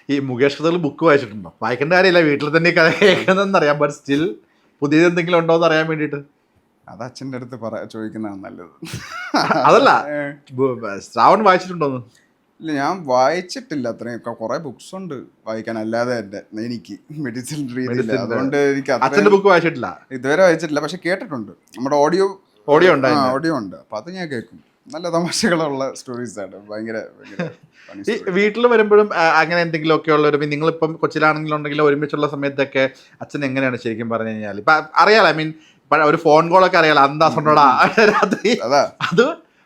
ഈ മുകേഷ് കഥകൾ ബുക്ക് വായിച്ചിട്ടുണ്ടോ? വായിക്കേണ്ട കാര്യമില്ല, വീട്ടിൽ തന്നെ കഥ കേൾക്കുന്നതെന്നറിയാം. ബട്ട് സ്റ്റിൽ പുതിയത് എന്തെങ്കിലും ഉണ്ടോ എന്ന് അറിയാൻ വേണ്ടിയിട്ട്. അത് അച്ഛൻ്റെ അടുത്ത് ചോദിക്കുന്നതാണ് നല്ലത്. അതല്ല, ശ്രാവൺ വായിച്ചിട്ടുണ്ടോന്ന്? ഇല്ല, ഞാൻ വായിച്ചിട്ടില്ല. അത്രയും കുറേ ബുക്സ് ഉണ്ട് വായിക്കാൻ, അല്ലാതെ എനിക്ക് മെഡിസിൻ രീതിയിൽ. അതുകൊണ്ട് എനിക്ക് അച്ഛൻ്റെ ബുക്ക് വായിച്ചിട്ടില്ല ഇതുവരെ വായിച്ചിട്ടില്ല. പക്ഷെ കേട്ടിട്ടുണ്ട്, നമ്മുടെ ഓഡിയോ ഉണ്ട്. അപ്പം അത് ഞാൻ കേൾക്കും. നല്ല തമാശകളുള്ള സ്റ്റോറീസ് ആണ്. ഭയങ്കര വീട്ടിൽ വരുമ്പോഴും അങ്ങനെ എന്തെങ്കിലും ഒക്കെ ഉള്ളൊരു, നിങ്ങളിപ്പം കൊച്ചിയിലാണെങ്കിലുണ്ടെങ്കിലും ഒരുമിച്ചുള്ള സമയത്തൊക്കെ അച്ഛൻ എങ്ങനെയാണ് ശരിക്കും പറഞ്ഞു കഴിഞ്ഞാൽ? ഇപ്പം അറിയാലോ, ഐ മീൻ ഒരു ഫോൺ കോളൊക്കെ അറിയാലോ, അന്താസുണ്ടോടാ രാത്രി.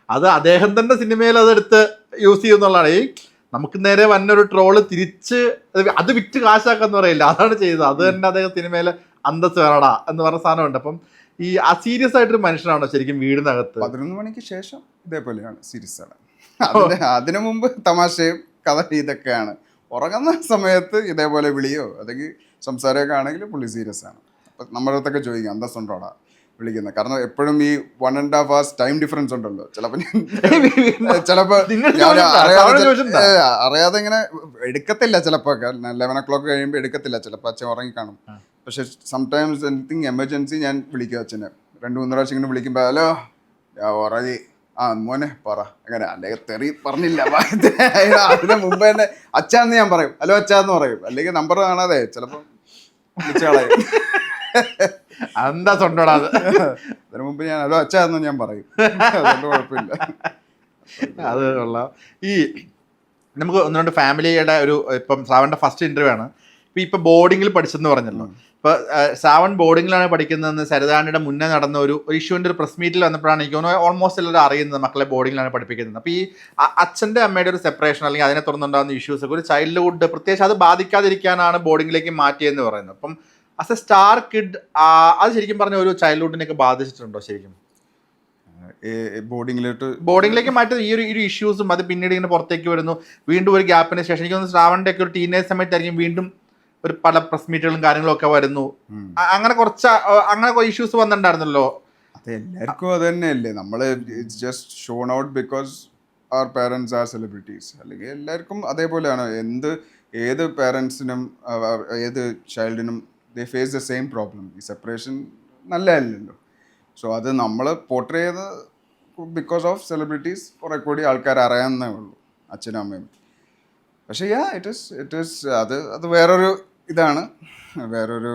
അത് അദ്ദേഹം തന്നെ സിനിമയിൽ അതെടുത്ത് യൂസ് ചെയ്യുന്നുള്ളതാണ്. ഈ നമുക്ക് നേരെ വന്നൊരു ട്രോള് തിരിച്ച് അത് വിറ്റ് കാശാക്കാന്ന് പറയില്ല, അതാണ് ചെയ്തത്. അത് തന്നെ അദ്ദേഹം സിനിമയിൽ അന്തസ് വേണടാ എന്ന് പറഞ്ഞ സാധനമുണ്ട്. അപ്പം ഈ സീരിയസ് ആയിട്ടൊരു മനുഷ്യനാണോ ശരിക്കും വീടിനകത്ത്? 11 മണിക്ക് ശേഷം ഇതേപോലെയാണ്, സീരിയസ് ആണ്. അതിനു മുമ്പ് തമാശയും കഥ ഇതൊക്കെയാണ്. ഉറങ്ങുന്ന സമയത്ത് ഇതേപോലെ വിളിയോ അല്ലെങ്കിൽ സംസാരമൊക്കെ ആണെങ്കിൽ പുള്ളി സീരിയസ് ആണ്. അപ്പം നമ്മുടെ അടുത്തൊക്കെ ചോദിക്കും അന്തസ്സുണ്ടോടാ വിളിക്കുന്നത്. കാരണം എപ്പോഴും ഈ 1.5 hours ടൈം ഡിഫറൻസ് ഉണ്ടല്ലോ. ചിലപ്പോൾ അറിയാതെ ഇങ്ങനെ എടുക്കത്തില്ല. ചിലപ്പോൾ 11 o'clock കഴിയുമ്പോൾ എടുക്കത്തില്ല. ചിലപ്പോൾ അച്ഛൻ ഉറങ്ങിക്കാണും. പക്ഷെ സംടൈംസ് എനിത്തിങ് എമർജൻസി ഞാൻ വിളിക്കും അച്ഛനെ. 2-3 പ്രാവശ്യം ഇങ്ങനെ വിളിക്കുമ്പോൾ ഹലോ ഉറങ്ങി, മോനെ പറ, അങ്ങനെ അല്ലെങ്കിൽ തെറി പറഞ്ഞില്ല. അതിന് മുമ്പ് തന്നെ അച്ഛാന്ന് ഞാൻ പറയും, ഹലോ അച്ഛാന്ന് പറയും. അല്ലെങ്കിൽ നമ്പർ കാണാതെ ചിലപ്പോൾ വിളിച്ചു കളയും. അന്തസ്സുണ്ടോടാ അത്. അതിന് മുമ്പ് ഞാൻ ഹലോ അച്ഛാന്ന് ഞാൻ പറയും. അതുകൊണ്ട് കുഴപ്പമില്ല. അത് കൊള്ളാം. ഈ നമുക്ക് ഒന്ന് രണ്ട് ഫാമിലിയുടെ ഒരു, ഇപ്പം ശ്രാവണിന്റെ ഫസ്റ്റ് ഇന്റർവ്യൂ ആണ്. ഇപ്പൊ ബോർഡിങ്ങിൽ പഠിച്ചെന്ന് പറഞ്ഞല്ലോ. ഇപ്പൊ ശ്രാവൺ ബോർഡിങ്ങിലാണ് പഠിക്കുന്നതെന്ന് സരിതാണ്ടിയുടെ മുന്നേ നടന്ന ഒരു ഇഷ്യൂവിന്റെ ഒരു പ്രസ് മീറ്റിൽ വന്നപ്പോഴാണ് എനിക്ക് തോന്നുന്നു ഓൾമോസ്റ്റ് എല്ലാവരും അറിയുന്നത് മക്കളെ ബോർഡിങ്ങിലാണ് പഠിപ്പിക്കുന്നത്. അപ്പൊ ഈ അച്ഛന്റെ അമ്മയുടെ ഒരു സെപ്പറേഷൻ അല്ലെങ്കിൽ അതിനെ തുടർന്നുണ്ടാകുന്ന ഇഷ്യൂസ് ഒക്കെ ഒരു ചൈൽഡ്ഹുഡ് പ്രത്യേകിച്ച് അത് ബാധിക്കാതിരിക്കാനാണ് ബോർഡിങ്ങിലേക്ക് മാറ്റിയെന്ന് പറയുന്നത്. അപ്പം ആസ് എ സ്റ്റാർ കിഡ് അത് ശരിക്കും പറഞ്ഞ ഒരു ചൈൽഡ്ഹുഡിനെയൊക്കെ ബാധിച്ചിട്ടുണ്ടോ ശരിക്കും? ബോർഡിങ്ങിലേക്ക് മാറ്റിയത് ഈ ഒരു ഇഷ്യൂസും അത് പിന്നീട് ഇങ്ങനെ പുറത്തേക്ക് വരുന്നു, വീണ്ടും ഒരു ഗ്യാപ്പിന് ശേഷം എനിക്ക് തോന്നുന്നു ശ്രാവണിന്റെ ഒക്കെ ഒരു ടീനേജ് സമയത്തായിരിക്കും വീണ്ടും ഒരു പല പ്രസ് മീറ്റുകളും കാര്യങ്ങളും ഒക്കെ വരുന്നു. അങ്ങനെ അങ്ങനെ ഇഷ്യൂസ് വന്നിട്ടുണ്ടായിരുന്നല്ലോ. അത് എല്ലാവർക്കും അത് തന്നെയല്ലേ. നമ്മള് ജസ്റ്റ് ഷോൺ ഔട്ട് ബിക്കോസ് അവർ പാരൻസ് ആർ സെലിബ്രിറ്റീസ്. അല്ലെങ്കിൽ എല്ലാവർക്കും അതേപോലെയാണ്. ഏത് പാരൻസിനും ഏത് ചൈൽഡിനും they face the same problem. ഈ സെപ്പറേഷൻ നല്ലതല്ലല്ലോ. സോ അത് നമ്മൾ പോർട്രേ ചെയ്ത് ബിക്കോസ് ഓഫ് സെലിബ്രിറ്റീസ് കുറെ കൂടി ആൾക്കാർ അറിയാവുന്നേ ഉള്ളൂ, അച്ഛനും അമ്മയും. പക്ഷേ ഇറ്റ് ഈസ് അത് വേറൊരു ഇതാണ്, വേറൊരു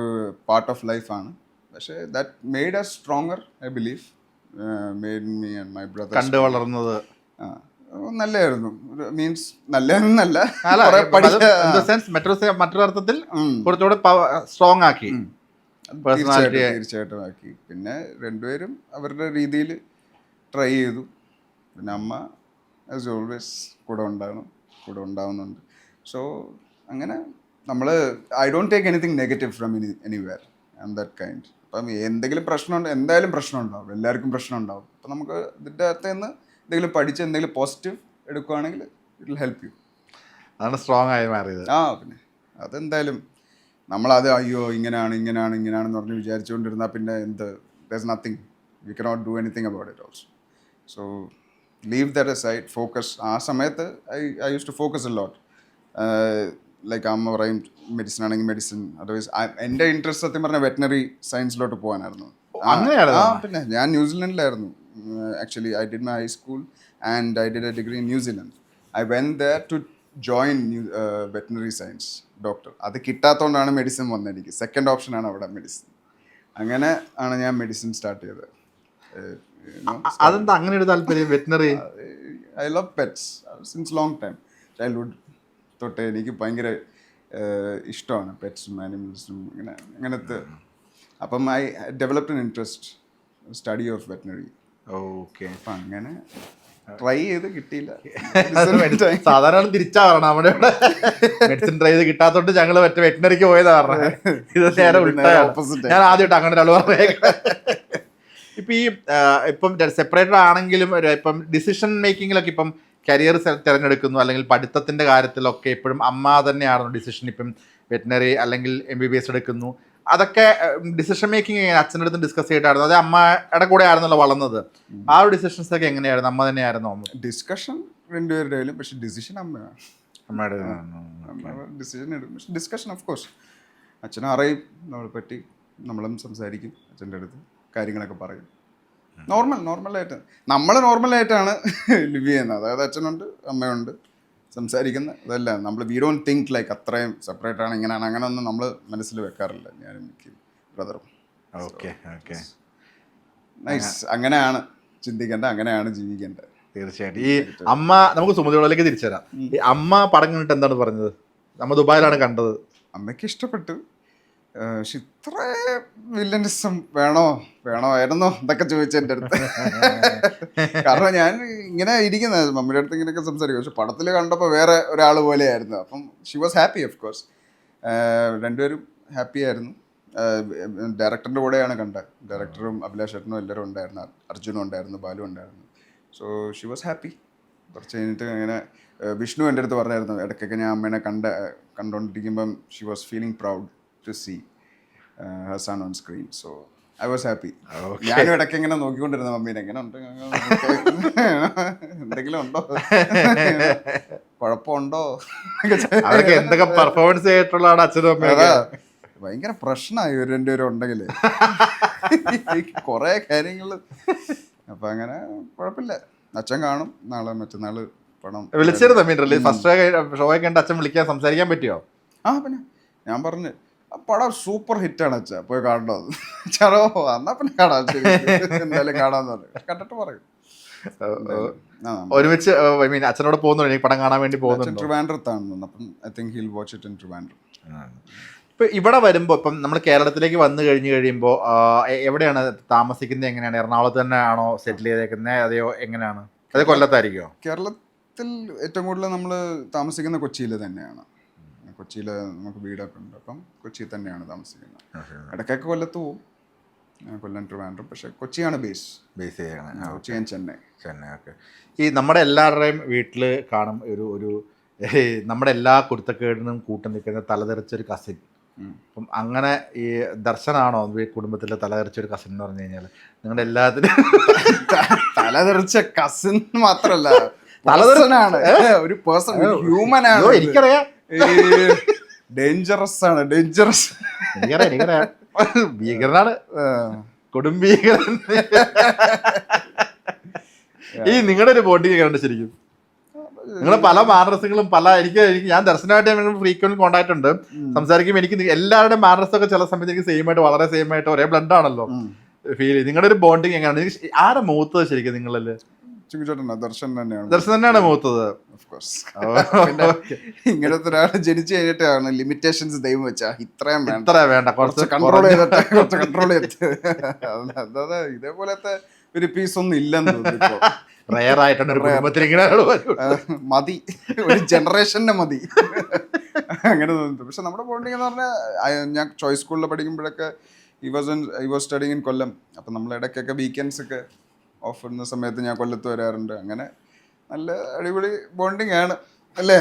പാർട്ട് ഓഫ് ലൈഫാണ്. പക്ഷേ that made us stronger, I believe. Made me and my brother കണ്ടു വളർന്നത് നല്ലതായിരുന്നു. മീൻസ് നല്ലതെന്നല്ല, മറ്റൊരു അർത്ഥത്തിൽ കുറച്ചുകൂടെ സ്ട്രോങ് ആക്കി, തീർച്ചയായിട്ടും ആക്കി. പിന്നെ രണ്ടുപേരും അവരുടെ രീതിയിൽ ട്രൈ ചെയ്തു. പിന്നെ അമ്മ ആസ് ഓൾവേസ് കൂടെ ഉണ്ടാവുന്നുണ്ട്. സോ അങ്ങനെ നമ്മൾ I don't take anything negative from anywhere. I am that kind. അപ്പം എന്തെങ്കിലും പ്രശ്നമുണ്ട്, എന്തായാലും പ്രശ്നം ഉണ്ടാവും, എല്ലാവർക്കും പ്രശ്നം ഉണ്ടാവും. അപ്പം നമുക്ക് ഇതിൻ്റെ അകത്ത് നിന്ന് എന്തെങ്കിലും പഠിച്ച് എന്തെങ്കിലും പോസിറ്റീവ് എടുക്കുകയാണെങ്കിൽ ഇറ്റ് വിൽ ഹെൽപ്പ് യു. അതാണ് സ്ട്രോങ് ആയി മാറിയത്. പിന്നെ അതെന്തായാലും നമ്മളത് അയ്യോ ഇങ്ങനെയാണെന്ന് പറഞ്ഞ് വിചാരിച്ചുകൊണ്ടിരുന്നാൽ പിന്നെ there's nothing, we cannot do anything about it also. So leave that aside, focus. ആ സമയത്ത് I used to focus a lot. Like അമ്മ പറയും മെഡിസിൻ ആണെങ്കിൽ മെഡിസിൻ, അതർവൈസ് എൻ്റെ ഇൻട്രസ്റ്റ് സത്യം പറഞ്ഞാൽ വെറ്റിനറി സയൻസിലോട്ട് പോകാനായിരുന്നു. പിന്നെ ഞാൻ ന്യൂസിലൻഡിലായിരുന്നു. Actually I did my high school and I did a degree in New Zealand. I went there to join veterinary science doctor. അത് കിട്ടാത്തതുകൊണ്ടാണ് മെഡിസിൻ വന്നത്. എനിക്ക് സെക്കൻഡ് ഓപ്ഷനാണ് അവിടെ മെഡിസിൻ. അങ്ങനെ ആണ് ഞാൻ മെഡിസിൻ സ്റ്റാർട്ട് ചെയ്തത്. അതെന്താ അങ്ങനെ ഒരു താല്പര്യം veterinary? I love pets since long time. Childhood തൊട്ടേ എനിക്ക് ഭയങ്കര ഇഷ്ടമാണ് പെറ്റ്സും ആനിമൽസും അങ്ങനത്തെ. അപ്പം I developed N interest study of veterinary. Okay. അപ്പം അങ്ങനെ ട്രൈ ചെയ്ത് കിട്ടിയില്ല. സാധാരണ തിരിച്ചാ പറഞ്ഞത്, നമ്മുടെ ഇവിടെ മെഡിസിൻ ട്രൈ ചെയ്ത് കിട്ടാത്തോണ്ട് ഞങ്ങള് മറ്റേ വെറ്റിനറിക്ക് പോയതാ പറഞ്ഞത്. ഇത് നേരെ ഓപ്പോസിറ്റ്. ഞാൻ ആദ്യമായിട്ട് അങ്ങനെ ഒരാൾ പറഞ്ഞേക്കാം. ഇപ്പം സെപ്പറേറ്റഡ് ആണെങ്കിലും ഇപ്പം ഡിസിഷൻ മേക്കിങ്ങിലൊക്കെ ഇപ്പം കരിയർ തിരഞ്ഞെടുക്കുന്നു അല്ലെങ്കിൽ പഠിത്തത്തിന്റെ കാര്യത്തിലൊക്കെ എപ്പോഴും അമ്മ തന്നെയാണോ ഡിസിഷൻ? ഇപ്പം വെറ്റിനറി അല്ലെങ്കിൽ MBBS എടുക്കുന്നു, അതൊക്കെ ഡിസിഷൻ മേക്കിംഗ് എങ്ങനെ അച്ഛൻ്റെ അടുത്ത് ഡിസ്കസ് ചെയ്തിട്ടായിരുന്നു? അത് അമ്മയുടെ കൂടെ ആയിരുന്നല്ലോ വളർന്നത്. ആ ഒരു ഡിസിഷൻസ് ഒക്കെ എങ്ങനെയായിരുന്നു? അമ്മ തന്നെയായിരുന്നു? ഡിസ്കഷൻ രണ്ടുപേരുടെയും, പക്ഷെ ഡിസിഷൻ അമ്മയാണ്. അമ്മയുടെ ഡിസിഷൻ എടുക്കും. പക്ഷെ ഡിസ്കഷൻ ഓഫ് കോഴ്സ് അച്ഛനും അറിയും നമ്മളെ പറ്റി, നമ്മളും സംസാരിക്കും അച്ഛൻ്റെ അടുത്ത്, കാര്യങ്ങളൊക്കെ പറയും. നോർമലായിട്ട് നമ്മൾ നോർമലായിട്ടാണ് ലിവ് ചെയ്യുന്നത്. അതായത് അച്ഛനുണ്ട്, അമ്മയുണ്ട്, സംസാരിക്കുന്ന ഇതെല്ലാം നമ്മൾ വി ഡോണ്ട് തിങ്ക് ലൈക്ക് അത്രയും സെപ്പറേറ്റ് ആണ്, ഇങ്ങനെയാണ്, അങ്ങനെ ഒന്നും നമ്മൾ മനസ്സിൽ വെക്കാറില്ല ഞാനും മിക്കും ബ്രദറും. Okay okay, nice. അങ്ങനെയാണ് ചിന്തിക്കേണ്ടത്, അങ്ങനെയാണ് ജീവിക്കേണ്ടത്. തീർച്ചയായിട്ടും. ഈ അമ്മ, നമുക്ക് സുമതിയോളിലേക്ക് തിരിച്ചുതരാം. ഈ അമ്മ പടം കണ്ടിട്ട് എന്താണ് പറഞ്ഞത്? നമ്മ ദുബായിലാണ് കണ്ടത്. അമ്മയ്ക്ക് ഇഷ്ടപ്പെട്ടു. പക്ഷെ ഇത്ര വില്ലനിസം വേണമായിരുന്നോ എന്നൊക്കെ ചോദിച്ചു എൻ്റെ അടുത്ത്. കാരണം ഞാൻ ഇങ്ങനെ ഇരിക്കുന്നത് മമ്മിയുടെ അടുത്ത് ഇങ്ങനെയൊക്കെ സംസാരിക്കും. പക്ഷെ പടത്തിൽ കണ്ടപ്പോൾ വേറെ ഒരാൾ പോലെയായിരുന്നു. അപ്പം she was happy of course. രണ്ടുപേരും ഹാപ്പി ആയിരുന്നു. ഡയറക്ടറിൻ്റെ കൂടെയാണ് കണ്ടത്. ഡയറക്ടറും അഭിലാഷ് ചേട്ടനും എല്ലാവരും ഉണ്ടായിരുന്നു, അർജുനും ഉണ്ടായിരുന്നു, ബാലു ഉണ്ടായിരുന്നു. So she was happy. കുറച്ച് കഴിഞ്ഞിട്ട് ഇങ്ങനെ വിഷ്ണു എൻ്റെ അടുത്ത് പറഞ്ഞായിരുന്നു, ഇടയ്ക്കൊക്കെ ഞാൻ അമ്മേനെ കണ്ടുകൊണ്ടിരിക്കുമ്പം she was feeling proud to see her son on screen. So I was happy. ഞാനും ഇടയ്ക്ക് ഇങ്ങനെ നോക്കിക്കൊണ്ടിരുന്ന മമ്മീനെ, എങ്ങനെ ഉണ്ട്, എന്തെങ്കിലും ഉണ്ടോ, കുഴപ്പമുണ്ടോ, അവർക്ക് എന്തൊക്കെ പെർഫോമൻസ് ചെയ്തിട്ടുള്ളതാണ് അച്ഛനും അമ്മയൊക്കെ. ഭയങ്കര പ്രശ്നമായി ഇവർ രണ്ടുപേരും ഉണ്ടെങ്കിൽ കുറേ കാര്യങ്ങൾ. അപ്പം അങ്ങനെ കുഴപ്പമില്ല. അച്ഛൻ കാണും നാളെ മറ്റന്നാൾ പടം. വിളിച്ചിരുന്നു റിലീസ് ഫസ്റ്റ് ഷോയെ കണ്ട് അച്ഛൻ വിളിക്കാൻ സംസാരിക്കാൻ പറ്റിയോ? പിന്നെ ഞാൻ പറഞ്ഞു ആ പടം സൂപ്പർ ഹിറ്റാണ് അച്ഛാ, പോയി കാണേണ്ടത്. ചാറോ എന്നാ പിന്നെ കാണാം, ശരി എന്തായാലും കാണാമെന്ന് പറഞ്ഞു. കണ്ടിട്ട് പറയും. ഒരുമിച്ച് അച്ഛനോട് പോകുന്നുണ്ട്, എനിക്ക് പടം കാണാൻ വേണ്ടി പോകുന്നുണ്ട്. ട്രിവാൻഡ്രത്താണ്. അപ്പം I think hill watch it in Trivandrum. ഇപ്പം ഇവിടെ വരുമ്പോൾ, ഇപ്പം നമ്മൾ കേരളത്തിലേക്ക് വന്നു കഴിയുമ്പോൾ എവിടെയാണ് താമസിക്കുന്നത്? എങ്ങനെയാണ്? എറണാകുളത്ത് തന്നെ ആണോ സെറ്റിൽ ചെയ്തേക്കുന്നത്, അതെയോ എങ്ങനെയാണ്? അതേ കൊല്ലത്തായിരിക്കുമോ? കേരളത്തിൽ ഏറ്റവും കൂടുതൽ നമ്മൾ താമസിക്കുന്ന കൊച്ചിയിൽ തന്നെയാണ്. കൊച്ചിയിൽ നമുക്ക് വീടൊക്കെ ഉണ്ട്. അപ്പം കൊച്ചിയിൽ തന്നെയാണ് താമസിക്കുന്നത്. ഇടയ്ക്കൊക്കെ കൊല്ലത്ത് പോവും, കൊല്ലം, ട്രിവാൻഡ്രം. പക്ഷേ കൊച്ചിയാണ് ബേസ് ചെയ്യണം. കൊച്ചി ആൻഡ് ചെന്നൈ. ഓക്കെ. ഈ നമ്മുടെ എല്ലാവരുടെയും വീട്ടിൽ കാണും ഒരു നമ്മുടെ എല്ലാ കുരുത്തക്കേടിനും കൂട്ടു നിൽക്കുന്ന തലതെറിച്ചൊരു കസിൻ. അപ്പം അങ്ങനെ ഈ ദർശനാണോ കുടുംബത്തിലെ തലതെറിച്ചൊരു കസിൻ എന്ന് പറഞ്ഞു കഴിഞ്ഞാൽ? നിങ്ങളുടെ എല്ലാത്തിനും തലതെറിച്ച കസിൻ മാത്രല്ല, തലതെറിച്ചാണ് ഒരു പേഴ്സൺ, ഹ്യൂമൻ ആണ്. എനിക്കറിയാം, ഡേഞ്ചറസ് ആണ്, ഡേഞ്ചറസ്. എനിക്കറിയാം, ഭീകരനാണ്, കൊടുംഭീകരൻ. ഈ നിങ്ങളുടെ ഒരു ബോണ്ടിങ് കണ്ട് ശരിക്കും നിങ്ങൾ പല മാനറസുകളും എനിക്ക് ഞാൻ ദർശനമായിട്ട് ഫ്രീക്വന്റ് കോണ്ടാക്ട് ഉണ്ട്, സംസാരിക്കുമ്പോൾ എനിക്ക് എല്ലാവരുടെയും മാനറസൊക്കെ ചില സമയത്ത് എനിക്ക് സെയിം ആയിട്ട്, വളരെ സെയിം ആയിട്ട്, ഒരേ ബ്ലഡ് ആണല്ലോ ഫീൽ ചെയ്ത്. നിങ്ങളുടെ ഒരു ബോണ്ടിങ് എങ്ങനെയാണ്? ആരെ മൂത്തത് ശരിക്കും നിങ്ങളല്ലേ? ദർശൻ തന്നെയാണ്. ദർശൻ തന്നെയാണ് മൂത്തത്. ഇങ്ങനത്തെ ഒരാൾ ജനിച്ചു കഴിഞ്ഞിട്ടാണ് ലിമിറ്റേഷൻസ് ദൈവം വെച്ചാ ഇത്രയും വേണ്ട, കുറച്ച് കൺട്രോൾ ചെയ്തിട്ട്. അതായത് ഇതേപോലത്തെ ഒരു പീസ് ഒന്നും ഇല്ലെന്ന് തോന്നുന്നു. റയർ ആയിട്ടാണ് ഒരു കുടുംബത്തിൽ ഇങ്ങനെ മതി, ഒരു ജനറേഷന്റെ മതി അങ്ങനെ തോന്നുന്നു. പക്ഷെ നമ്മുടെ ബോണ്ടിങ് എന്ന് പറഞ്ഞാൽ, ഞാൻ ചോയ്സ് സ്കൂളിൽ പഠിക്കുമ്പോഴൊക്കെ ഐ വാസ് സ്റ്റഡിങ് ഇൻ കൊല്ലം. അപ്പം നമ്മൾ ഇടയ്ക്കൊക്കെ വീക്കെൻഡ്സ് ഒക്കെ ഓഫ് ഇടുന്ന സമയത്ത് ഞാൻ കൊല്ലത്ത് വരാറുണ്ട്. അങ്ങനെ നല്ല അടിപൊളി ബോണ്ടിങ് ആണ് അല്ലേ?